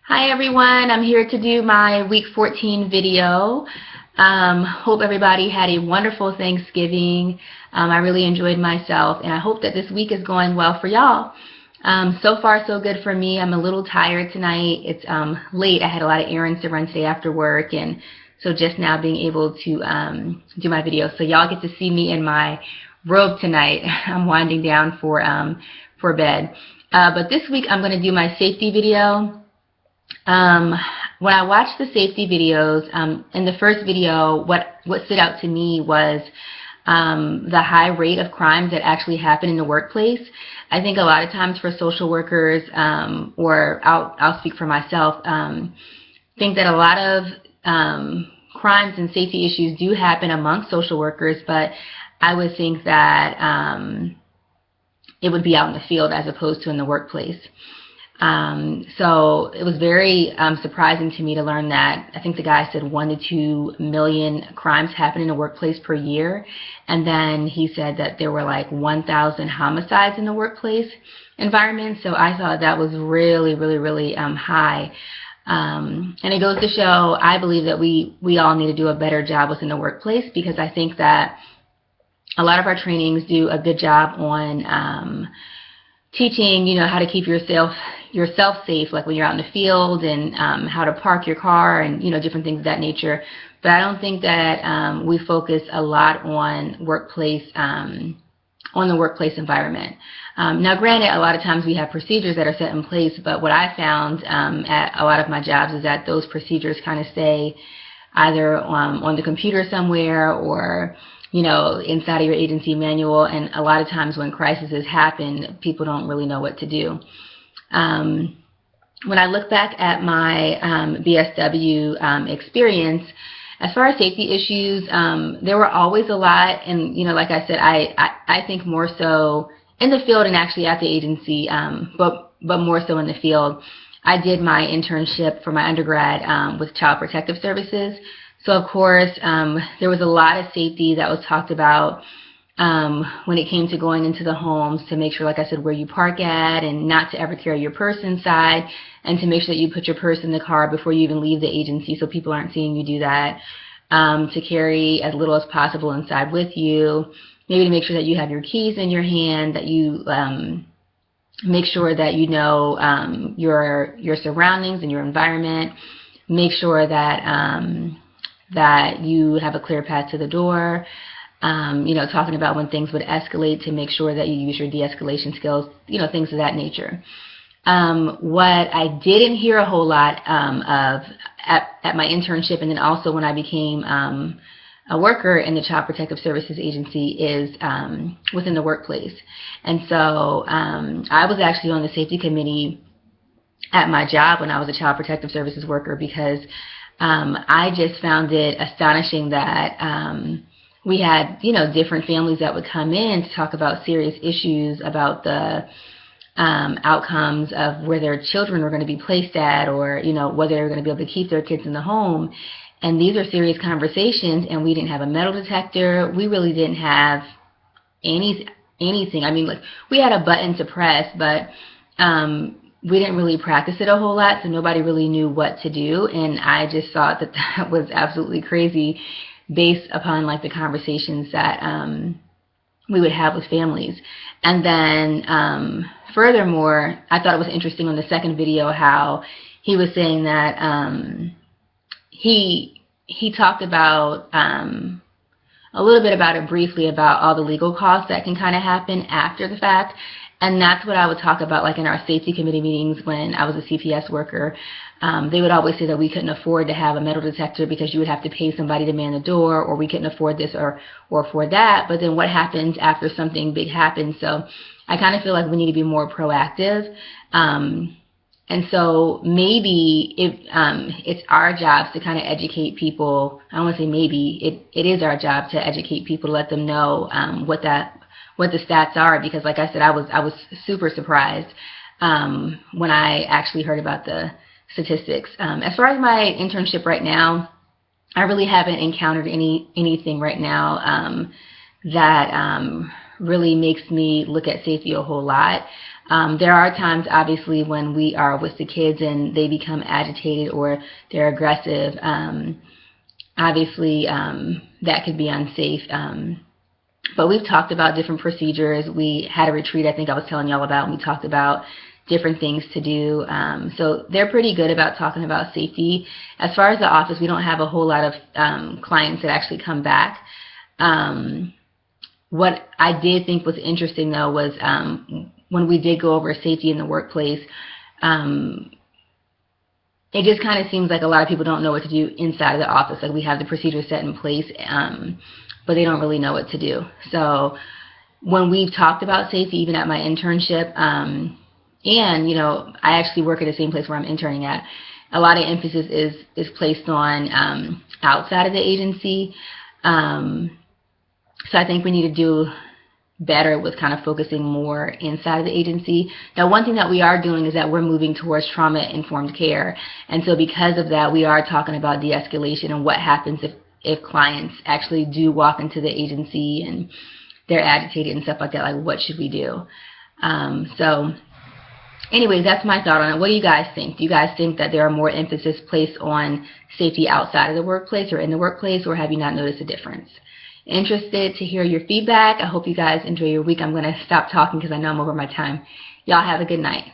Hi everyone, I'm here to do my week 14 video. Hope everybody had a wonderful Thanksgiving. I really enjoyed myself and I hope that this week is going well for y'all. So far so good for me. I'm a little tired tonight. It's late. I had a lot of errands to run today after work, and so just now being able to do my video. So y'all get to see me in my robe tonight. I'm winding down for bed. But this week I'm going to do my safety video. When I watched the safety videos, in the first video, what stood out to me was the high rate of crimes that actually happen in the workplace. I think a lot of times for social workers, or I'll speak for myself, think that a lot of crimes and safety issues do happen amongst social workers, but I would think that it would be out in the field as opposed to in the workplace. So it was very surprising to me to learn that I think the guy said 1 to 2 million crimes happen in the workplace per year, and then he said that there were like 1,000 homicides in the workplace environment. So I thought that was really high. And it goes to show, I believe that we all need to do a better job within the workplace, because I think that a lot of our trainings do a good job on teaching, how to keep yourself safe, like when you're out in the field, and how to park your car, and different things of that nature. But I don't think that we focus a lot on the workplace environment. Now, granted, a lot of times we have procedures that are set in place, but what I found at a lot of my jobs is that those procedures kind of stay either on the computer somewhere, or inside of your agency manual, and a lot of times when crises happen, people don't really know what to do. When I look back at my BSW experience, as far as safety issues, there were always a lot, and like I said, I think more so in the field and actually at the agency, but more so in the field. I did my internship for my undergrad with Child Protective Services. So of course, there was a lot of safety that was talked about when it came to going into the homes, to make sure, like I said, where you park at, and not to ever carry your purse inside, and to make sure that you put your purse in the car before you even leave the agency so people aren't seeing you do that, to carry as little as possible inside with you, maybe to make sure that you have your keys in your hand, that you make sure that you know your surroundings and your environment, make sure that that you have a clear path to the door, talking about when things would escalate, to make sure that you use your de-escalation skills, things of that nature. What I didn't hear a whole lot of at my internship, and then also when I became a worker in the Child Protective Services Agency, is within the workplace. And so I was actually on the safety committee at my job when I was a Child Protective Services worker, because I just found it astonishing that we had, different families that would come in to talk about serious issues about the outcomes of where their children were going to be placed at, or, whether they were going to be able to keep their kids in the home. And these are serious conversations, and we didn't have a metal detector. We really didn't have anything. I mean, like, we had a button to press, but we didn't really practice it a whole lot, so nobody really knew what to do. And I just thought that that was absolutely crazy, based upon like the conversations that we would have with families. And then furthermore, I thought it was interesting on the second video how he was saying that he talked about a little bit about it briefly, about all the legal costs that can kind of happen after the fact. And that's what I would talk about, like in our safety committee meetings when I was a CPS worker. They would always say that we couldn't afford to have a metal detector because you would have to pay somebody to man the door, or we couldn't afford this or afford that. But then what happens after something big happens? So I kind of feel like we need to be more proactive. And so maybe if it's our jobs to kind of educate people. I don't want to say maybe, it is our job to educate people, to let them know what the stats are, because like I said, I was super surprised when I actually heard about the statistics. As far as my internship right now, I really haven't encountered anything right now that really makes me look at safety a whole lot. There are times, obviously, when we are with the kids and they become agitated or they're aggressive. Obviously, that could be unsafe. But we've talked about different procedures. We had a retreat I think I was telling y'all about, and we talked about different things to do. So they're pretty good about talking about safety. As far as the office, we don't have a whole lot of clients that actually come back. What I did think was interesting, though, was when we did go over safety in the workplace, it just kind of seems like a lot of people don't know what to do inside of the office. Like, we have the procedures set in place, but they don't really know what to do. So when we've talked about safety, even at my internship, and, you know, I actually work at the same place where I'm interning at, a lot of emphasis is placed on outside of the agency. So I think we need to do better with kind of focusing more inside of the agency. Now, one thing that we are doing is that we're moving towards trauma-informed care. And so because of that, we are talking about de-escalation and what happens if clients actually do walk into the agency and they're agitated and stuff like that. Like, what should we do? So anyways, that's my thought on it. What do you guys think? Do you guys think that there are more emphasis placed on safety outside of the workplace or in the workplace, or have you not noticed a difference? Interested to hear your feedback. I hope you guys enjoy your week. I'm going to stop talking because I know I'm over my time. Y'all have a good night.